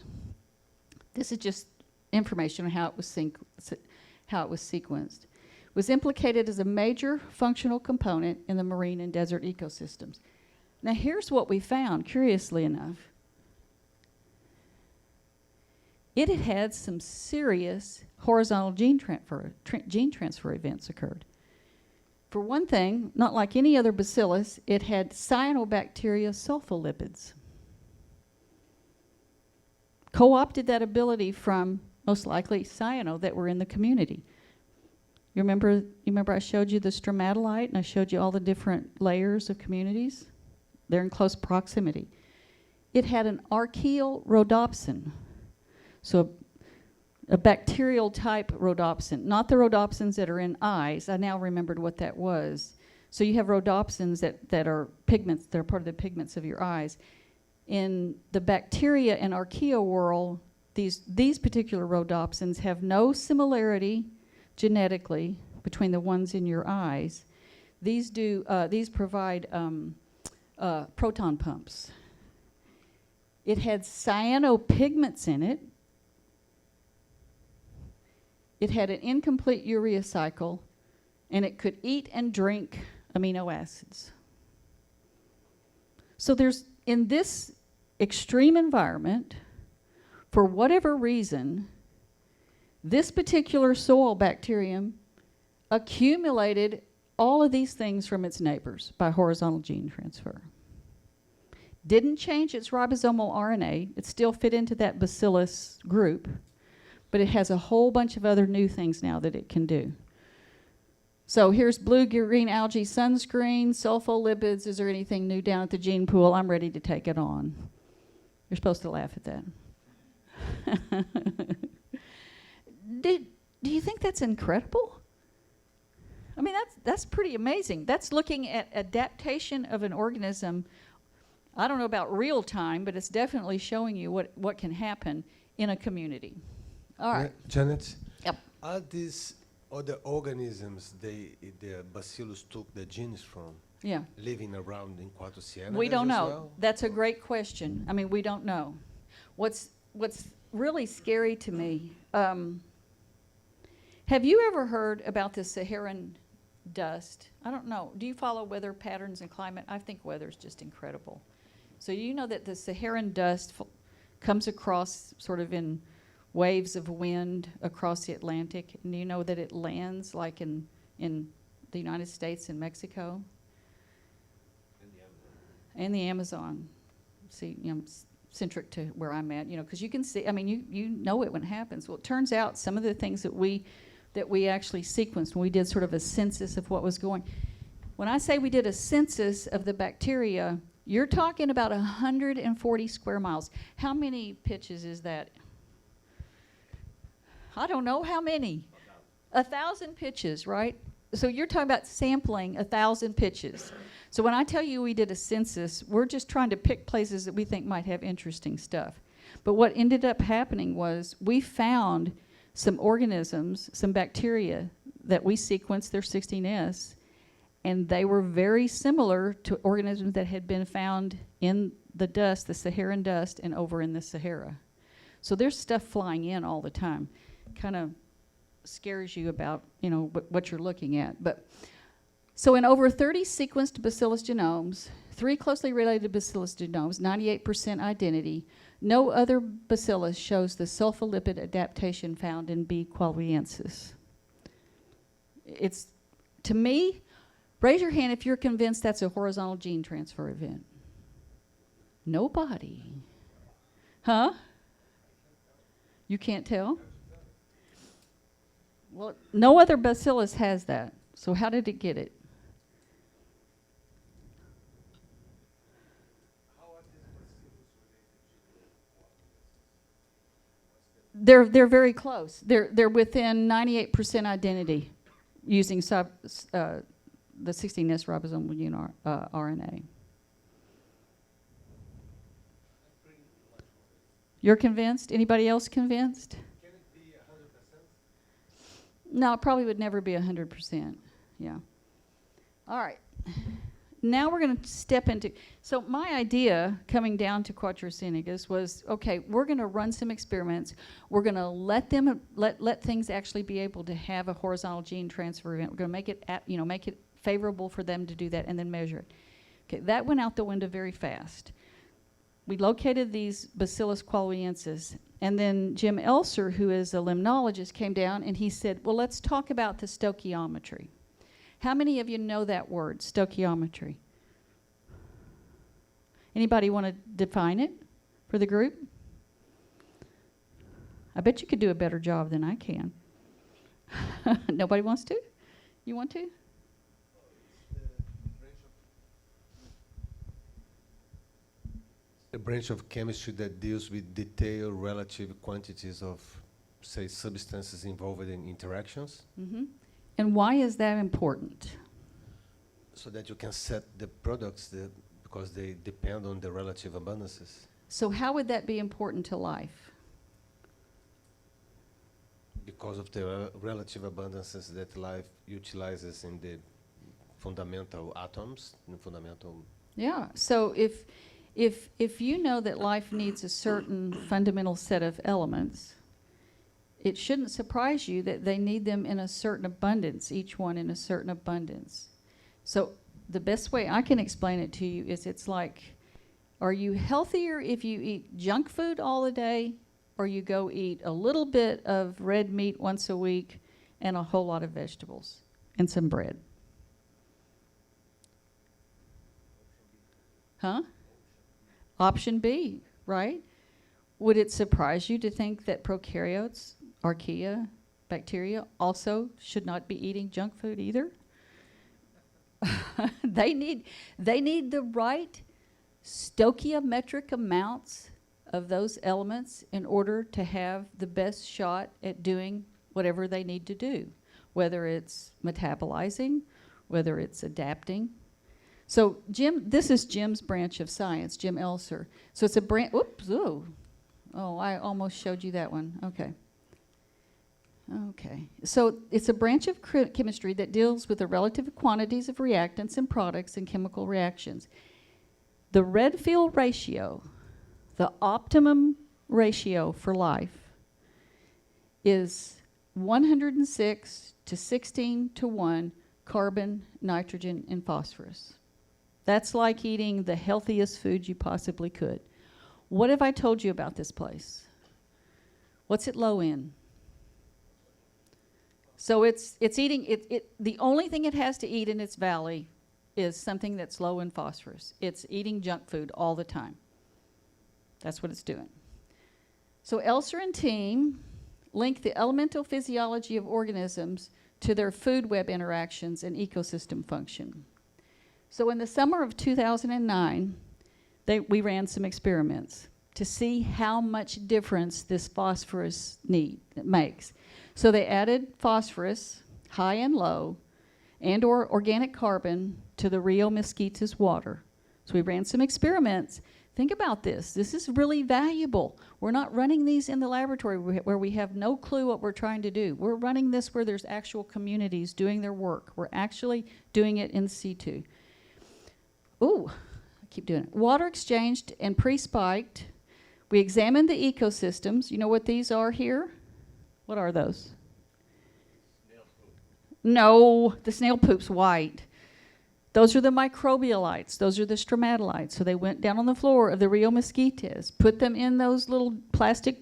This is just information on how it was sequenced. Was implicated as a major functional component in the marine and desert ecosystems. Now here's what we found, curiously enough. It had had some serious horizontal gene transfer events occurred. For one thing, not like any other bacillus, it had cyanobacteria sulfolipids. Co-opted that ability from, most likely, cyano that were in the community. You remember I showed you the Stromatolite and I showed you all the different layers of communities? They're in close proximity. It had an archaeal rhodopsin. So a bacterial type rhodopsin, not the rhodopsins that are in eyes. I now remembered what that was. So you have rhodopsins that are pigments, they're part of the pigments of your eyes. In the bacteria and archaea world, these particular rhodopsins have no similarity genetically between the ones in your eyes. These provide proton pumps. It had cyanopigments in it. It had an incomplete urea cycle, and it could eat and drink amino acids. So there's, in this extreme environment, for whatever reason, this particular soil bacterium accumulated all of these things from its neighbors by horizontal gene transfer. Didn't change its ribosomal RNA. It still fit into that bacillus group, but it has a whole bunch of other new things now that it can do. So here's blue-green algae sunscreen, sulfolipids. Is there anything new down at the gene pool? I'm ready to take it on. You're supposed to laugh at that. Do you think that's incredible? I mean, that's pretty amazing. That's looking at adaptation of an organism. I don't know about real time, but it's definitely showing you what can happen in a community. All right. Janet? Yep. Are these other organisms the Bacillus took the genes from? Yeah. Living around in Quattro Ciénagas We don't know. well? That's a great question. I mean, we don't know. What's really scary to me, have you ever heard about the Saharan dust? I don't know. Do you follow weather patterns and climate? I think weather's just incredible. So you know that the Saharan dust comes across sort of in waves of wind across the Atlantic, and you know that it lands like in the United States and Mexico? And the Amazon. See, you know, centric to where I'm at, you know, because you can see, I mean, you know it when it happens. Well, it turns out some of the things that we actually sequenced when we did sort of a census of what was going. When I say we did a census of the bacteria, you're talking about 140 square miles. How many pitches is that? I don't know how many. 1,000 pitches, right? So you're talking about sampling 1,000 pitches. So when I tell you we did a census, we're just trying to pick places that we think might have interesting stuff. But what ended up happening was we found some organisms, some bacteria that we sequenced their 16S, and they were very similar to organisms that had been found in the dust, the Saharan dust, and over in the Sahara. So there's stuff flying in all the time. Kind of scares you about, you know, what you're looking at. But so in over 30 sequenced Bacillus genomes, 3 closely related Bacillus genomes, 98% identity, no other Bacillus shows the sulfolipid adaptation found in B. qualviensis. It's, to me, raise your hand if you're convinced that's a horizontal gene transfer event. Nobody. Huh? You can't tell? Well, no other Bacillus has that. So how did it get it? They're very close. They're within 98% identity using the 16S ribosomal unit RNA. You're convinced? Anybody else convinced? Can it be 100%? No, it probably would never be 100%. Yeah. All right. Now we're going to step into, so my idea coming down to Quattro Ciénagas was, okay, we're going to run some experiments. We're going to let things actually be able to have a horizontal gene transfer event. We're going to make it, make it favorable for them to do that and then measure it. Okay, that went out the window very fast. We located these Bacillus qualuensis, and then Jim Elser, who is a limnologist, came down and he said, well, let's talk about the stoichiometry. How many of you know that word, stoichiometry? Anybody want to define it for the group? I bet you could do a better job than I can. Nobody wants to? You want to? A branch of chemistry that deals with detailed relative quantities of, say, substances involved in interactions. Mm-hmm. And why is that important? So that you can set the products because they depend on the relative abundances. So how would that be important to life? Because of the relative abundances that life utilizes in the fundamental atoms, in fundamental. Yeah. So if you know that life needs a certain fundamental set of elements, it shouldn't surprise you that they need them in a certain abundance, each one in a certain abundance. So the best way I can explain it to you is it's like, are you healthier if you eat junk food all the day, or you go eat a little bit of red meat once a week and a whole lot of vegetables and some bread? Huh? Option B, right? Would it surprise you to think that prokaryotes, archaea, bacteria also should not be eating junk food either? They need the right stoichiometric amounts of those elements in order to have the best shot at doing whatever they need to do, whether it's metabolizing, whether it's adapting. So Jim, this is Jim's branch of science, Jim Elser. So it's a branch, oops, oh, I almost showed you that one, okay. Okay, so it's a branch of chemistry that deals with the relative quantities of reactants and products in chemical reactions. The Redfield ratio, the optimum ratio for life, is 106 to 16 to 1 carbon, nitrogen, and phosphorus. That's like eating the healthiest food you possibly could. What have I told you about this place? What's it low in? So it's eating, the only thing it has to eat in its valley is something that's low in phosphorus. It's eating junk food all the time. That's what it's doing. So Elser and team link the elemental physiology of organisms to their food web interactions and ecosystem function. So in the summer of 2009, we ran some experiments to see how much difference this phosphorus makes. So they added phosphorus, high and low, and or organic carbon to the Rio Mesquita's water. So we ran some experiments. Think about this. This is really valuable. We're not running these in the laboratory where we have no clue what we're trying to do. We're running this where there's actual communities doing their work. We're actually doing it in situ. Ooh, I keep doing it. Water exchanged and pre-spiked. We examined the ecosystems. You know what these are here? What are those? Snail poop. No, the snail poop's white. Those are the microbialites. Those are the stromatolites. So they went down on the floor of the Rio Mesquitas, put them in those little plastic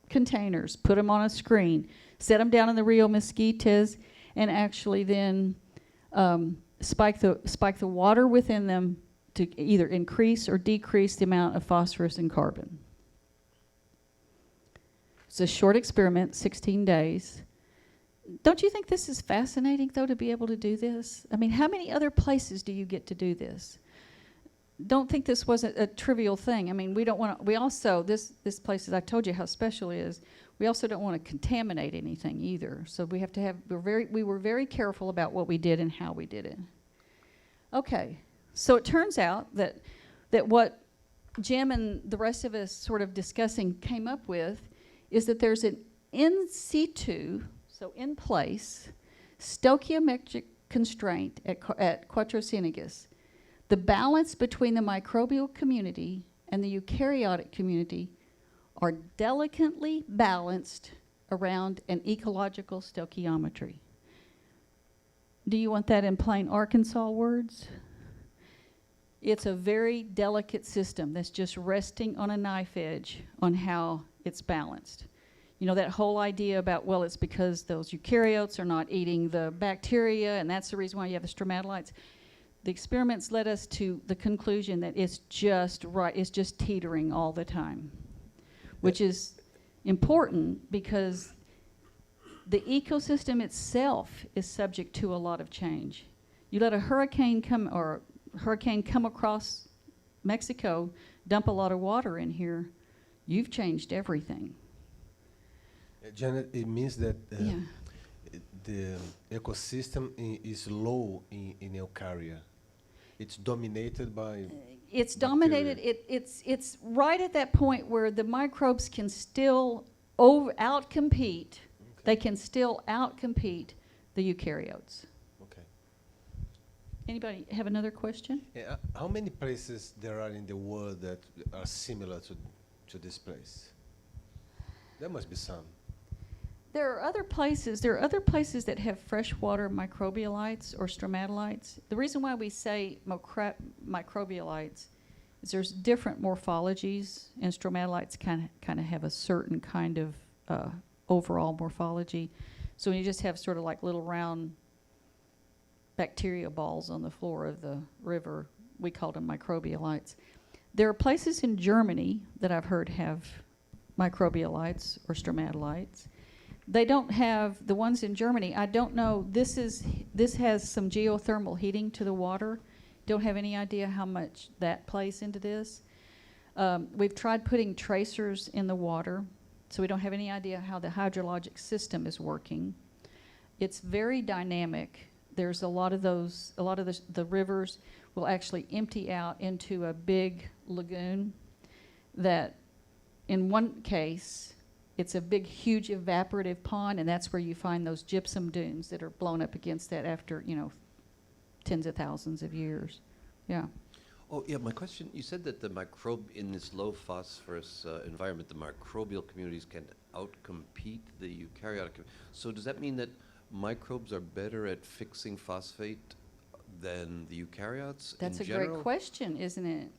containers, put them on a screen, set them down in the Rio Mesquitas, and actually then spike the water within them to either increase or decrease the amount of phosphorus and carbon. It's a short experiment, 16 days. Don't you think this is fascinating, though, to be able to do this? I mean, how many other places do you get to do this? Don't think this wasn't a trivial thing. I mean, we don't want to, we also, this place, as I told you how special it is, we also don't want to contaminate anything either. So we have to have, we were very careful about what we did and how we did it. Okay, so it turns out that what Jim and the rest of us sort of discussing came up with is that there's an in situ, so in place, stoichiometric constraint at Quattrosynegus. The balance between the microbial community and the eukaryotic community are delicately balanced around an ecological stoichiometry. Do you want that in plain Arkansas words? It's a very delicate system that's just resting on a knife edge on how it's balanced. You know, that whole idea about, well, it's because those eukaryotes are not eating the bacteria, and that's the reason why you have the stromatolites. The experiments led us to the conclusion that it's just right, it's just teetering all the time, which is important because the ecosystem itself is subject to a lot of change. You let a hurricane come across Mexico, dump a lot of water in here, you've changed everything. Janet, it means that Yeah. the ecosystem is low in eukarya. It's dominated by It's bacteria. dominated. It's right at that point where the microbes can still outcompete. They can still outcompete the eukaryotes. Okay. Anybody have another question? Yeah, how many places there are in the world that are similar to this place? There must be some. There are other places. There are other places that have freshwater microbialites or stromatolites. The reason why we say microbialites is there's different morphologies, and stromatolites kind of have a certain kind of overall morphology. So when you just have sort of like little round bacteria balls on the floor of the river, we call them microbialites. There are places in Germany that I've heard have microbialites or stromatolites. They don't have, the ones in Germany, I don't know, this has some geothermal heating to the water. Don't have any idea how much that plays into this. We've tried putting tracers in the water, so we don't have any idea how the hydrologic system is working. It's very dynamic. There's a lot of the rivers will actually empty out into a big lagoon that, in one case, it's a big, huge evaporative pond, and that's where you find those gypsum dunes that are blown up against that after, tens of thousands of years. Yeah. Oh, yeah, my question, you said that the in this low phosphorus environment, the microbial communities can outcompete the eukaryotic. So does that mean that microbes are better at fixing phosphate than the eukaryotes That's in a general? great question, isn't it?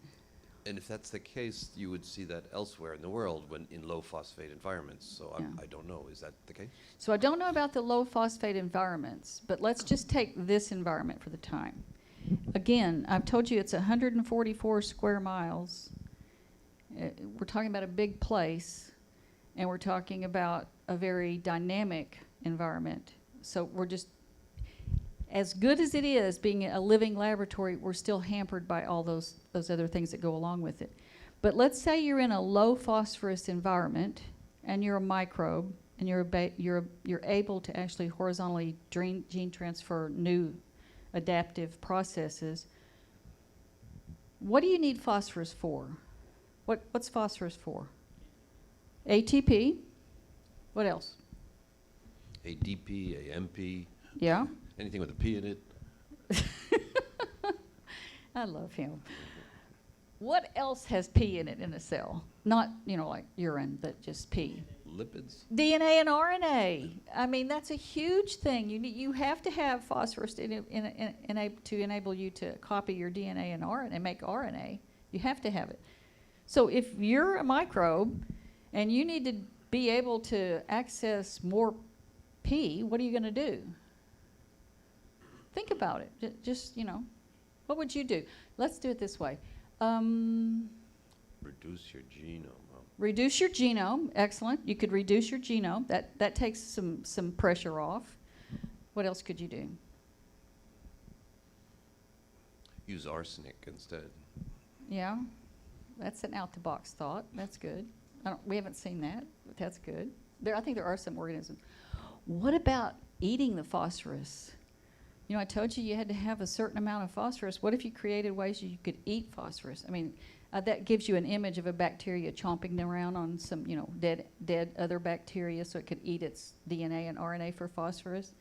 And if that's the case, you would see that elsewhere in the world when in low phosphate environments. So Yeah. I don't know. Is that the case? So I don't know about the low phosphate environments, but let's just take this environment for the time. Again, I've told you it's 144 square miles. We're talking about a big place, and we're talking about a very dynamic environment. So we're just, as good as it is being a living laboratory, we're still hampered by all those other things that go along with it. But let's say you're in a low phosphorus environment and you're a microbe and you're able to actually horizontally gene transfer new adaptive processes. What do you need phosphorus for? What's phosphorus for? ATP. What else? ADP, AMP, Yeah. anything with a P in it. I love him. What else has P in it in a cell? Not, like urine, but just P. Lipids. DNA and RNA. I mean, that's a huge thing. You have to have phosphorus to enable you to copy your DNA and RNA and make RNA. You have to have it. So if you're a microbe and you need to be able to access more P, what are you going to do? Think about it. Just, what would you do? Let's do it this way. Reduce your genome. Huh? Reduce your genome. Excellent. You could reduce your genome. That takes some pressure off. What else could you do? Use arsenic instead. Yeah. That's an out-the-box thought. That's good. We haven't seen that, but that's good. I think there are some organisms. What about eating the phosphorus? I told you had to have a certain amount of phosphorus. What if you created ways you could eat phosphorus? I mean, that gives you an image of a bacteria chomping around on some, dead other bacteria so it could eat its DNA and RNA for phosphorus.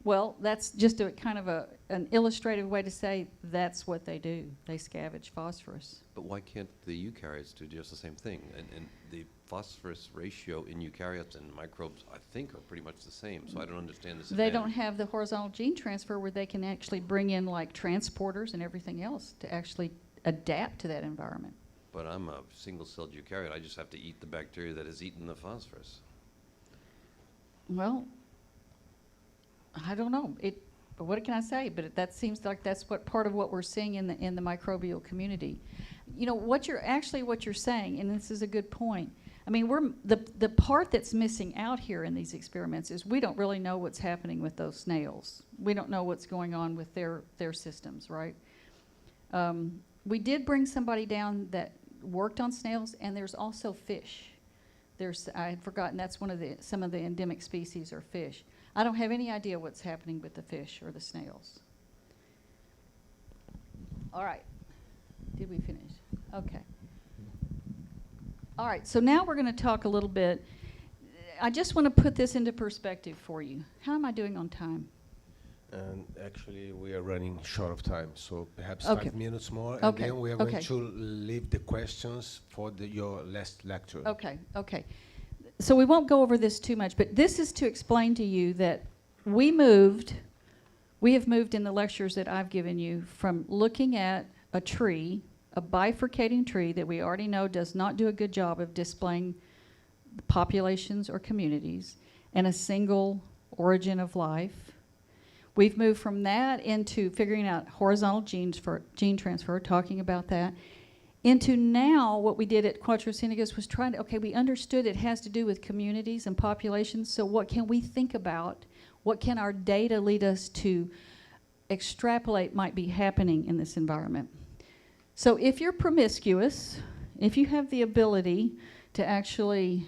Well, that's just a kind of an illustrative way to say that's what they do. They scavenge phosphorus. But why can't the eukaryotes do just the same thing? And the phosphorus ratio in eukaryotes and microbes, I think, are pretty much the same. So I don't understand this. They don't have the horizontal gene transfer where they can actually bring in like transporters and everything else to actually adapt to that environment. But I'm a single-celled eukaryote. I just have to eat the bacteria that has eaten the phosphorus. Well, I don't know. What can I say? But that seems like that's what part of what we're seeing in the microbial community. You know, what you're saying, and this is a good point. I mean, the part that's missing out here in these experiments is we don't really know what's happening with those snails. We don't know what's going on with their systems, right? We did bring somebody down that worked on snails, and there's also fish. I had forgotten that's some of the endemic species are fish. I don't have any idea what's happening with the fish or the snails. All right. Did we finish? Okay. All right, so now we're going to talk a little bit. I just want to put this into perspective for you. How am I doing on time? And actually, we are running short of time, so perhaps Okay. 5 minutes more, and Okay, then we are going okay. to leave the questions for your last lecture. Okay. So we won't go over this too much, but this is to explain to you that we have moved in the lectures that I've given you from looking at a tree, a bifurcating tree that we already know does not do a good job of displaying populations or communities, and a single origin of life. We've moved from that into figuring out horizontal gene transfer, talking about that, into now what we did at Quattrosenegas was trying to, we understood it has to do with communities and populations, so what can we think about? What can our data lead us to extrapolate might be happening in this environment? So if you're promiscuous, if you have the ability to actually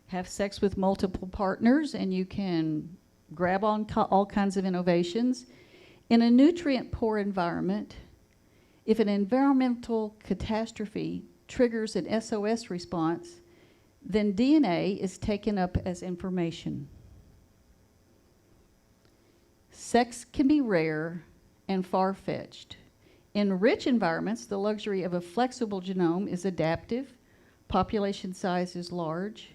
have sex with multiple partners and you can grab on all kinds of innovations, in a nutrient-poor environment, if an environmental catastrophe triggers an SOS response, then DNA is taken up as information. Sex can be rare and far-fetched. In rich environments, the luxury of a flexible genome is adaptive, population size is large,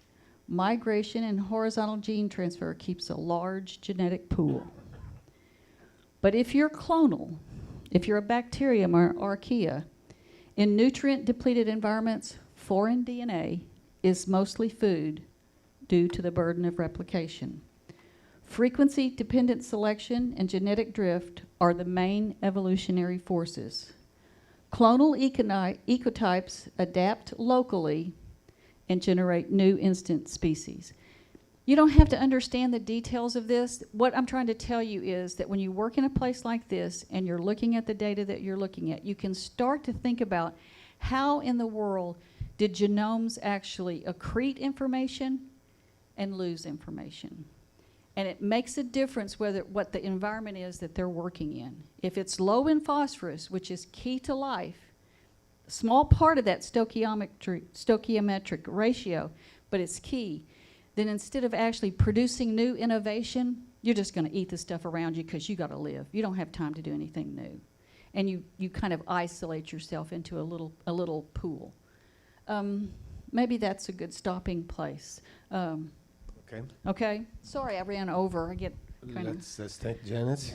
migration and horizontal gene transfer keeps a large genetic pool. But if you're clonal, if you're a bacterium or archaea, in nutrient-depleted environments, foreign DNA is mostly food due to the burden of replication. Frequency-dependent selection and genetic drift are the main evolutionary forces. Clonal ecotypes adapt locally and generate new instant species. You don't have to understand the details of this. What I'm trying to tell you is that when you work in a place like this and you're looking at the data that you're looking at, you can start to think about how in the world did genomes actually accrete information and lose information. And it makes a difference what the environment is that they're working in. If it's low in phosphorus, which is key to life, small part of that stoichiometric ratio, but it's key, then instead of actually producing new innovation, you're just going to eat the stuff around you because you got to live. You don't have time to do anything new. And you kind of isolate yourself into a little pool. Maybe that's a good stopping place. Okay. Okay? Sorry I ran over. I get kind of... Let's thank Janet.